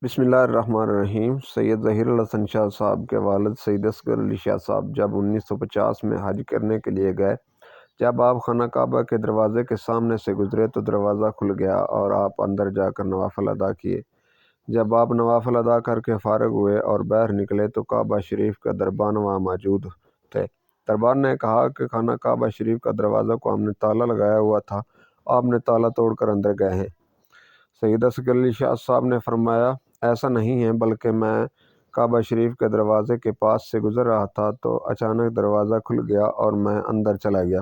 बिस्मिल्लाहिर्रहमानिर्रहीम। सैयद ज़हीर अल हसन शाह साहब के वालिद सैयद असगर अली शाह साहब जब 1950 में हज करने के लिए गए, जब आप खाना काबा के दरवाज़े के सामने से गुज़रे तो दरवाज़ा खुल गया और आप अंदर जाकर नवाफ़िल अदा किए। जब आप नवाफ़िल अदा करके फ़ारिग हुए और बाहर निकले तो काबा शरीफ का दरबान वहाँ मौजूद थे। दरबान ने कहा कि खाना काबा शरीफ का दरवाज़ा को हमने ताला लगाया हुआ था, आपने ताला तोड़कर अंदर गए हैं। सैयद असगर अली शाह साहब ने फरमाया, ऐसा नहीं है, बल्कि मैं काबा शरीफ के दरवाज़े के पास से गुज़र रहा था तो अचानक दरवाज़ा खुल गया और मैं अंदर चला गया।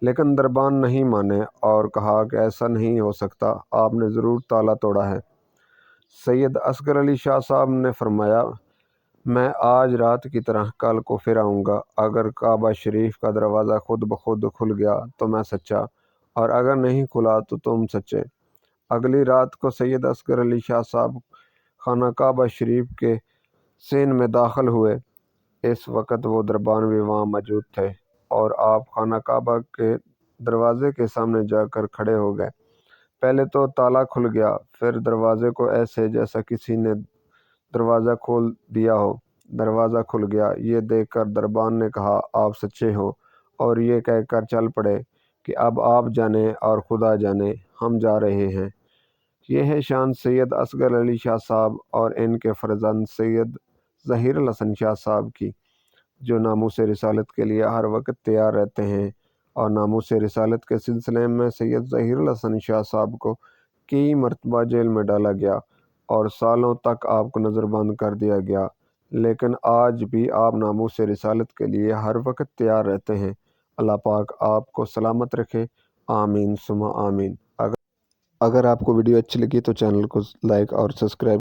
लेकिन दरबान नहीं माने और कहा कि ऐसा नहीं हो सकता, आपने ज़रूर ताला तोड़ा है। सैयद असगर अली शाह साहब ने फरमाया, मैं आज रात की तरह कल को फिर आऊँगा। अगर काबा शरीफ का दरवाज़ा खुद ब खुद खुल गया तो मैं सच्चा, और अगर नहीं खुला तो तुम सच्चे। अगली रात को सैयद असगर अली शाह साहब खाना काबा शरीफ के सीन में दाखिल हुए। इस वक्त वो दरबान भी वहाँ मौजूद थे और आप खाना काबा के दरवाज़े के सामने जाकर खड़े हो गए। पहले तो ताला खुल गया, फिर दरवाज़े को ऐसे जैसा किसी ने दरवाज़ा खोल दिया हो। दरवाज़ा खुल गया, ये देखकर दरबान ने कहा, आप सच्चे हो, और ये कहकर चल पड़े कि अब आप जाने और खुदा जाने, हम जा रहे हैं। ये है शान सैयद असगर अली शाह साहब और इनके फर्जंद सैयद ज़हीर अल हसन शाह साहब की, जो नामूस रिसालत के लिए हर वक्त तैयार रहते हैं। और नामूस रिसालत के सिलसिले में सैयद ज़हीर अल हसन शाह साहब को कई मरतबा जेल में डाला गया और सालों तक आपको नज़रबंद कर दिया गया, लेकिन आज भी आप नामूस रिसालत के लिए हर वक्त तैयार रहते हैं। अल्लाह पाक आपको सलामत रखे, आमीन सुमा आमीन। अगर आपको वीडियो अच्छी लगी तो चैनल को लाइक और सब्सक्राइब